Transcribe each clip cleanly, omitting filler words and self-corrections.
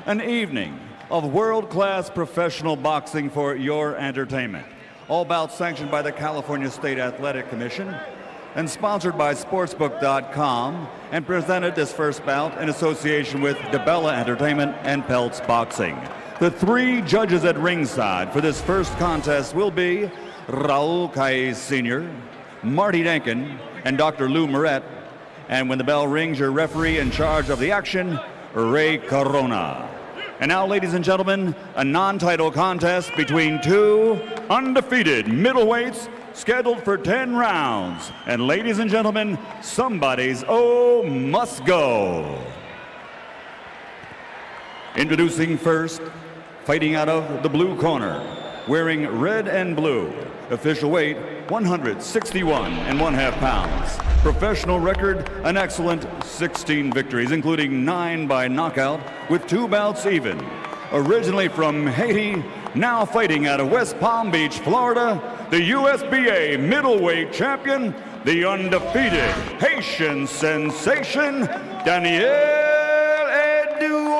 an evening of world-class professional boxing for your entertainment. All bouts sanctioned by the California State Athletic Commission and sponsored by Sportsbook.com, and presented this first bout in association with DeBella Entertainment and Peltz Boxing. The three judges at ringside for this first contest will be Raul Caiz Sr., Marty Denkin, and Dr. Lou Moret. And when the bell rings, your referee in charge of the action, Ray Corona. And now, ladies and gentlemen, a non-title contest between two undefeated middleweights scheduled for 10 rounds. And ladies and gentlemen, somebody's must go. Introducing first, fighting out of the blue corner, wearing red and blue, official weight 161.5 pounds. Professional record, an excellent 16 victories, including 9 by knockout, with 2 bouts even. Originally from Haiti, now fighting out of West Palm Beach, Florida, the USBA middleweight champion, the undefeated Haitian sensation, Daniel Edouard.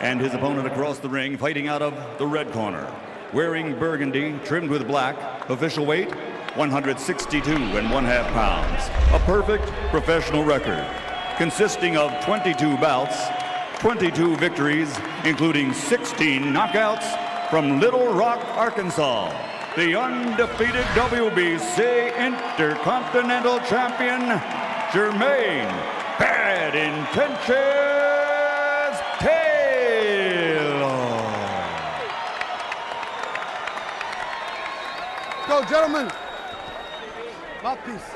And his opponent across the ring, fighting out of the red corner, wearing burgundy, trimmed with black, official weight 162.5 pounds. A perfect professional record, consisting of 22 bouts, 22 victories, including 16 knockouts, from Little Rock, Arkansas, the undefeated WBC Intercontinental Champion, Jermain Bad Intentions Taylor. Go, gentlemen. Mouthpiece.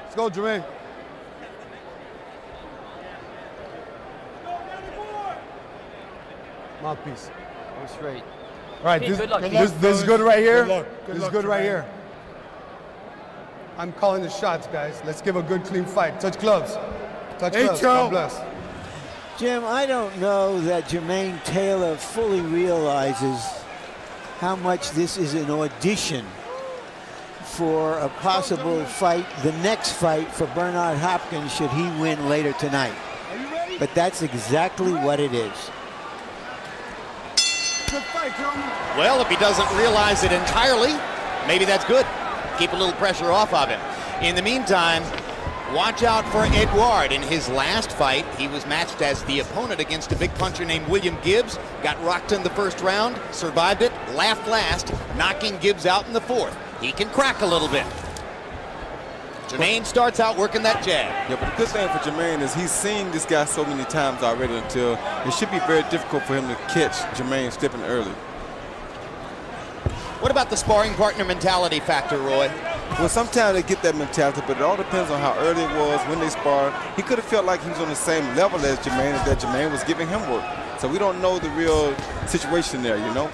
Let's go, Jermain. Mouthpiece. Go straight. All right, this is good right here. This is good right here. I'm calling the shots, guys. Let's give a good, clean fight. Touch gloves. Touch gloves. God bless. Jim, I don't know that Jermain Taylor fully realizes how much this is an audition for a possible fight, the next fight for Bernard Hopkins should he win later tonight. But that's exactly what it is. Well, if he doesn't realize it entirely, maybe that's good. Keep a little pressure off of him. In the meantime, watch out for Edouard. In his last fight, he was matched as the opponent against a big puncher named William Gibbs. Got rocked in the first round, survived it, laughed last, knocking Gibbs out in the fourth. He can crack a little bit. Jermain starts out working that jab. Yeah, but the good thing for Jermain is he's seen this guy so many times already until it should be very difficult for him to catch Jermain stepping early. What about the sparring partner mentality factor, Roy? Well, sometimes they get that mentality, but it all depends on how early it was, when they spar. He could have felt like he was on the same level as Jermain, and that Jermain was giving him work. So we don't know the real situation there, you know?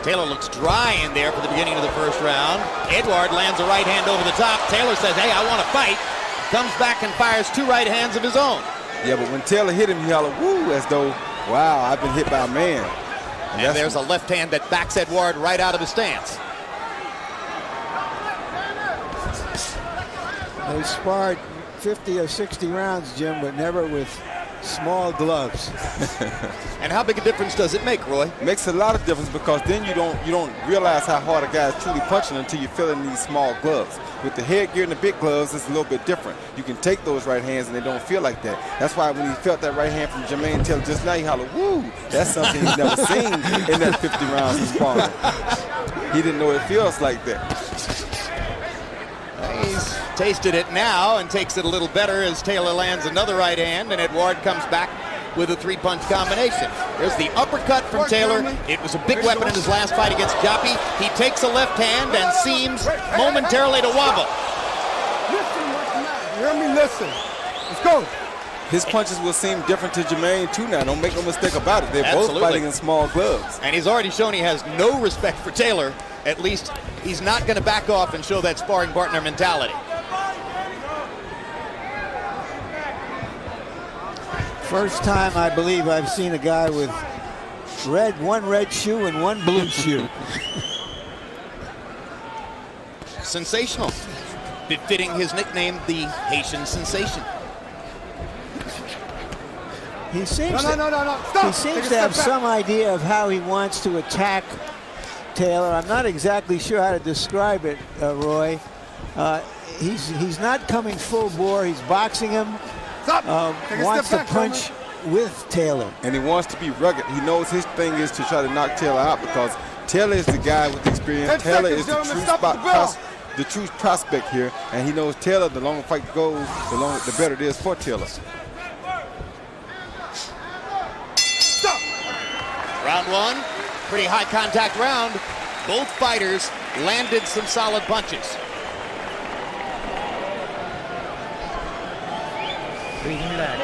Taylor looks dry in there for the beginning of the first round. Edouard lands a right hand over the top. Taylor says, hey, I want to fight. Comes back and fires 2 right hands of his own. Yeah, but when Taylor hit him, he hollered, woo, as though, wow, I've been hit by a man. And there's a left hand that backs Edouard right out of his stance. They sparred 50 or 60 rounds, Jim, but never with small gloves. And how big a difference does it make, Roy? It makes a lot of difference, because then you don't realize how hard a guy is truly punching until you feel in these small gloves. With the headgear and the big gloves, it's a little bit different. You can take those right hands and they don't feel like that. That's why when he felt that right hand from Jermain Taylor just now, he hollered, woo! That's something he's never seen in that 50 rounds of sparring. He didn't know it feels like that. He's tasted it now and takes it a little better as Taylor lands another right hand, and Edouard comes back with a 3-punch combination. There's the uppercut from Taylor. It was a big weapon in his last fight against Joppy. He takes a left hand and seems momentarily to wobble. Listen, you hear me? Listen. Let's go. His punches will seem different to Jermain too now. Don't make no mistake about it. They're both fighting in small gloves. And he's already shown he has no respect for Taylor. At least he's not going to back off and show that sparring partner mentality. First time I believe I've seen a guy with one red shoe and one blue shoe. sensational, befitting his nickname, the Haitian Sensation. No. He seems Stop. he seems to have some idea of how he wants to attack Taylor. I'm not exactly sure how to describe it, Roy. He's not coming full bore. He's boxing him. Wants to punch with Taylor. And he wants to be rugged. He knows his thing is to try to knock Taylor out because Taylor is the guy with experience. Taylor is the true prospect here, and he knows Taylor, the longer the fight goes, the better it is for Taylor. Round one, pretty high contact round. Both fighters landed some solid punches. Breathe and relax.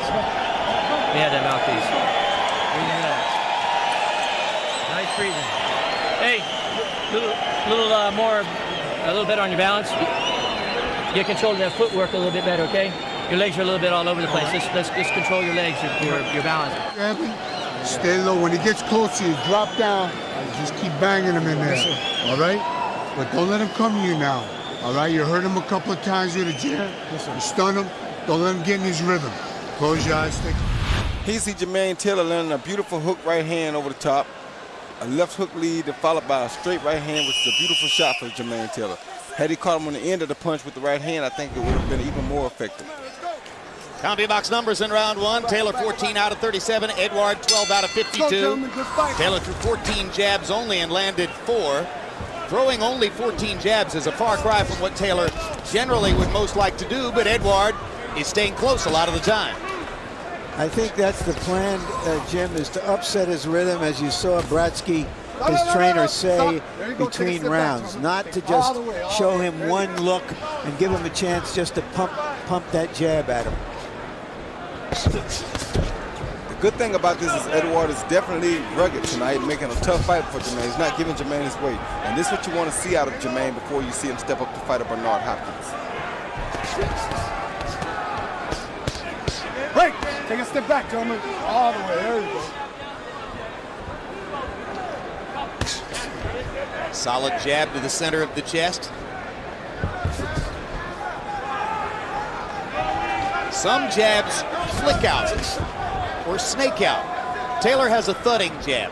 Yeah, that mouthpiece. Breathe and relax. Nice breathing. Hey, a little better on your balance. Get control of that footwork a little bit better, okay? Your legs are a little bit all over the place. Let's control your legs, your balance. Stay low. When he gets close to you, drop down and just keep banging him in there. All right? But don't let him come to you now. All right? You hurt him a couple of times with a jab. You stun him. Don't let him get in his rhythm. Close your eyes. Here you see Jermain Taylor landing a beautiful hook right hand over the top. A left hook lead followed by a straight right hand, which is a beautiful shot for Jermain Taylor. Had he caught him on the end of the punch with the right hand, I think it would have been even more effective. CompuBox numbers in round one. Taylor 14 out of 37. Edouard 12 out of 52. Taylor threw 14 jabs only and landed 4. Throwing only 14 jabs is a far cry from what Taylor generally would most like to do, but Edouard is staying close a lot of the time. I think that's the plan, Jim, is to upset his rhythm, as you saw Bratsky, his trainer, say between rounds, not to just show him one look and give him a chance just to pump that jab at him. The good thing about this is Edouard is definitely rugged tonight, making a tough fight for Jermain. He's not giving Jermain his weight. And this is what you want to see out of Jermain before you see him step up to fight a Bernard Hopkins. Break. Take a step back, gentlemen. All the way. There you go. Solid jab to the center of the chest. Some jabs flick out or snake out. Taylor has a thudding jab.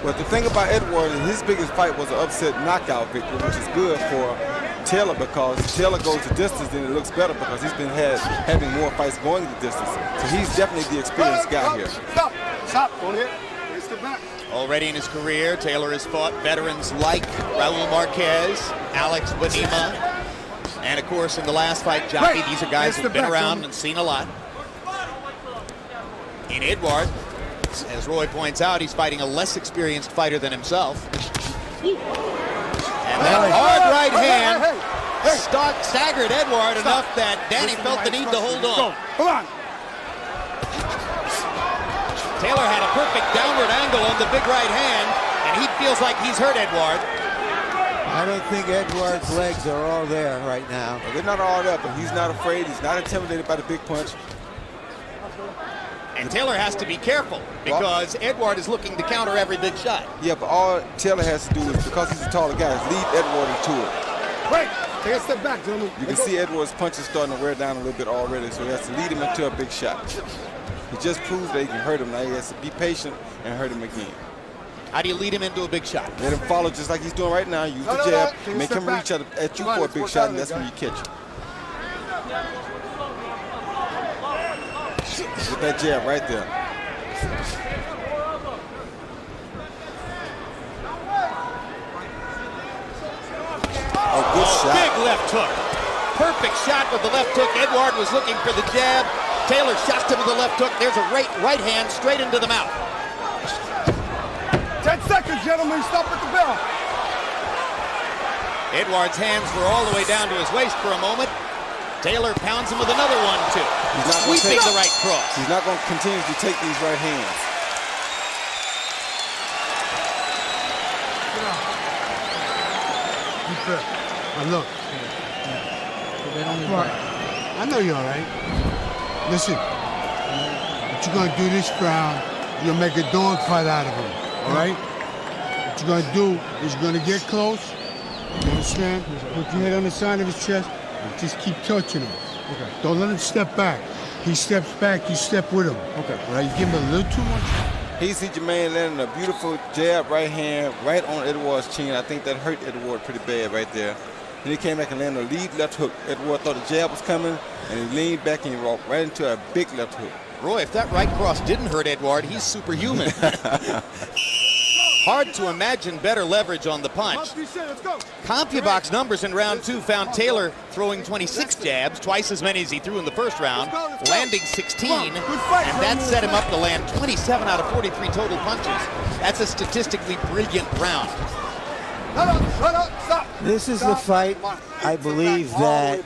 But the thing about Edouard is his biggest fight was an upset knockout victory, which is good for Taylor because Taylor goes the distance and it looks better because he's been having more fights going the distance. So he's definitely the experienced guy here. Stop. Don't hit. Step back. Already in his career, Taylor has fought veterans like Raul Marquez, Alex Bonima, and of course in the last fight, Jockey. These are guys who've been around and seen a lot. In Edouard, as Roy points out, he's fighting a less experienced fighter than himself. And that hard right hand staggered Edouard enough that Danny felt the need to hold on. Come on. Taylor had a perfect downward angle on the big right hand, and he feels like he's hurt Edouard. I don't think Edouard's legs are all there right now. Well, they're not all there, but he's not afraid. He's not intimidated by the big punch. And Taylor has to be careful because Edouard is looking to counter every big shot. Yeah, but all Taylor has to do is, because he's a taller guy, is lead Edouard into it. Break. Take a step back, gentlemen. You can see Edouard's punches starting to wear down a little bit already, so he has to lead him into a big shot. He just proved that he can hurt him. Now he has to be patient and hurt him again. How do you lead him into a big shot? Let him follow just like he's doing right now. Use the jab, make him reach at you for a big shot, and that's when you catch him. With that jab right there. Oh, good shot. Big left hook. Perfect shot with the left hook. Edouard was looking for the jab. Taylor shots him with the left hook. There's a right hand straight into the mouth. 10 seconds, gentlemen. Stop at the bell. Edouard's hands were all the way down to his waist for a moment. Taylor pounds him with another 1-2. Sweeping the right cross. He's not going to continue to take these right hands. Now look. I know you're all right. Listen, what you're going to do this round, you're going to make a dog fight out of him, all right? What you're gonna do is you're gonna get close. You understand? Put your head on the side of his chest and just keep touching him. Okay. Don't let him step back. He steps back, you step with him. Okay. Right? You give him a little too much. He see Jermain landing a beautiful jab right hand right on Edouard's chin. I think that hurt Edouard pretty bad right there. Then he came back and landed a lead left hook. Edouard thought the jab was coming, and he leaned back and he walked right into a big left hook. Roy, if that right cross didn't hurt Edouard, he's superhuman. Hard to imagine better leverage on the punch. CompuBox numbers in round 2 found Taylor throwing 26 jabs, twice as many as he threw in the first round, landing 16, and that set him up to land 27 out of 43 total punches. That's a statistically brilliant round. This is the fight I believe that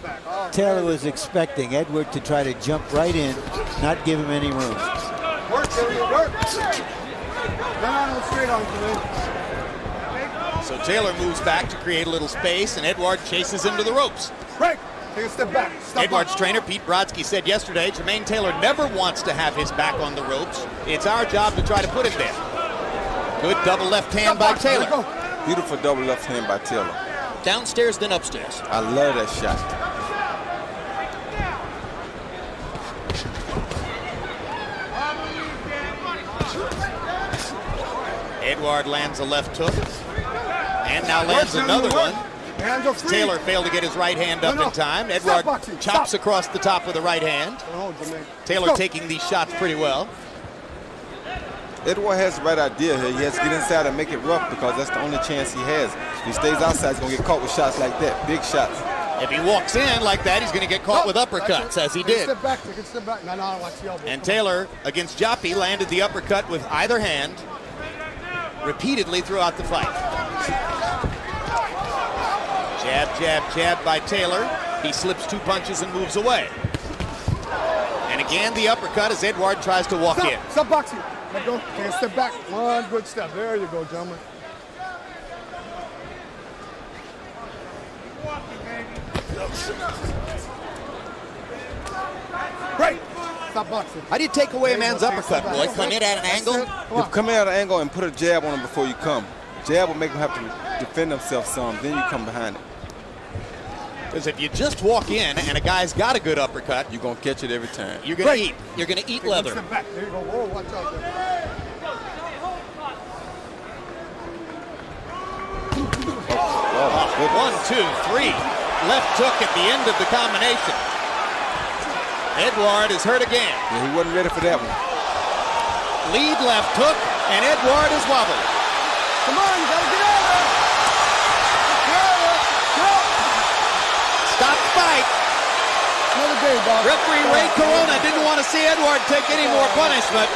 Taylor was expecting Edward to try to jump right in, not give him any room. So Taylor moves back to create a little space, and Edouard chases him to the ropes. Break. Take a step back. Edouard's trainer, Pete Brodsky, said yesterday, Jermain Taylor never wants to have his back on the ropes. It's our job to try to put him there. Good double left hand by Taylor. Beautiful double left hand by Taylor. Downstairs, then upstairs. I love that shot. Edouard lands a left hook, and now lands another one. Taylor failed to get his right hand up in time. Edouard chops across the top with the right hand. Taylor taking these shots pretty well. Edouard has the right idea here. He has to get inside and make it rough because that's the only chance he has. If he stays outside, he's going to get caught with shots like that, big shots. If he walks in like that, he's going to get caught with uppercuts, as he did. Step back, take a step back. No, watch the elbow. And Taylor, against Joppi, landed the uppercut with either hand repeatedly throughout the fight. Jab, jab, jab by Taylor. He slips 2 punches and moves away. And again, the uppercut as Edouard tries to walk in. Stop boxing. Let go. Can't step back. One good step. There you go, gentlemen. Break. Stop boxing. How do you take away a man's uppercut, Roy? Come in at an angle? You come in at an angle and put a jab on him before you come. Jab will make him have to defend himself some, then you come behind it. Because if you just walk in and a guy's got a good uppercut, you're going to catch it every time. You're going to eat. You're going to eat leather. Step back. There you go. Whoa, watch out there. One, two, three. Left hook at the end of the combination. Edouard is hurt again. Yeah, he wasn't ready for that one. Lead left hook, and Edouard is wobbled. Come on, you got to get out of there. Stop fight. Another day, Bob. Referee Ray Corona didn't want to see Edouard take any more punishment.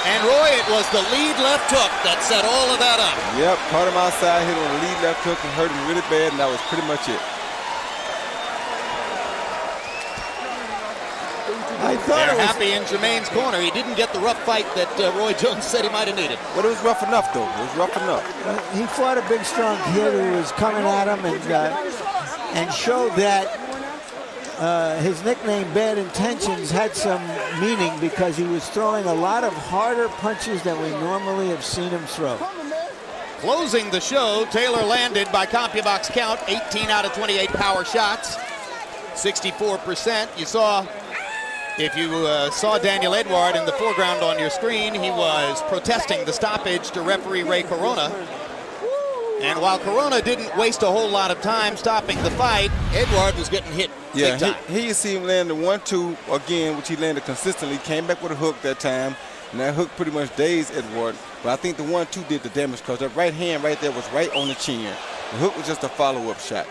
And Roy, it was the lead left hook that set all of that up. Yep, caught him outside, hit him on the lead left hook and hurt him really bad, and that was pretty much it. They're happy in Jermain's corner. He didn't get the rough fight that Roy Jones said he might have needed. But it was rough enough, though. It was rough enough. He fought a big, strong kid who was coming at him and showed that his nickname Bad Intentions had some meaning because he was throwing a lot of harder punches than we normally have seen him throw. Closing the show, Taylor landed by CompuBox count 18 out of 28 power shots, 64%. You saw, if you saw Daniel Edouard in the foreground on your screen, he was protesting the stoppage to referee Ray Corona. And while Corona didn't waste a whole lot of time stopping the fight, Edouard was getting hit big time. Here you see him land the 1-2 again, which he landed consistently. Came back with a hook that time, and that hook pretty much dazed Edouard. But I think the 1-2 did the damage because that right hand right there was right on the chin. The hook was just a follow-up shot.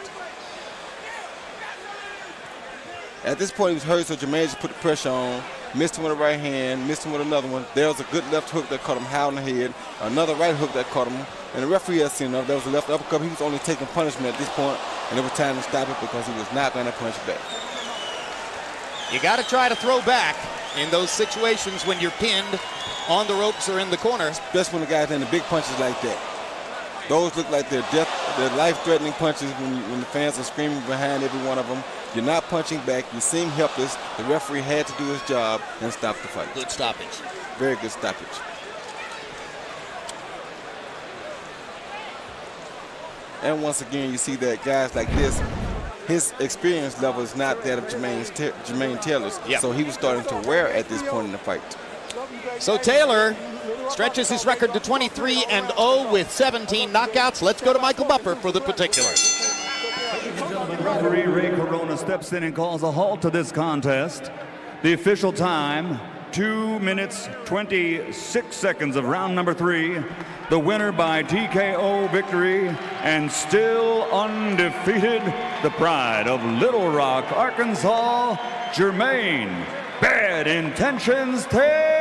At this point, he was hurt, so Jermain just put the pressure on. Missed him with a right hand, missed him with another one. There was a good left hook that caught him high on the head. Another right hook that caught him. And the referee had seen enough. There was a left uppercut. He was only taking punishment at this point, and it was time to stop it because he was not going to punch back. You got to try to throw back in those situations when you're pinned on the ropes or in the corner. Especially when the guys land the big punches like that. Those look like they're life-threatening punches when the fans are screaming behind every one of them. You're not punching back. You seem helpless. The referee had to do his job and stop the fight. Good stoppage. Very good stoppage. And once again, you see that guys like this, his experience level is not that of Jermain Taylor's. Yeah. So he was starting to wear at this point in the fight. So Taylor stretches his record to 23-0 with 17 knockouts. Let's go to Michael Buffer for the particulars. Referee Ray Corona steps in and calls a halt to this contest. The official time, 2 minutes, 26 seconds of round number 3. The winner by TKO victory and still undefeated, the pride of Little Rock, Arkansas, Jermain Bad Intentions Taylor.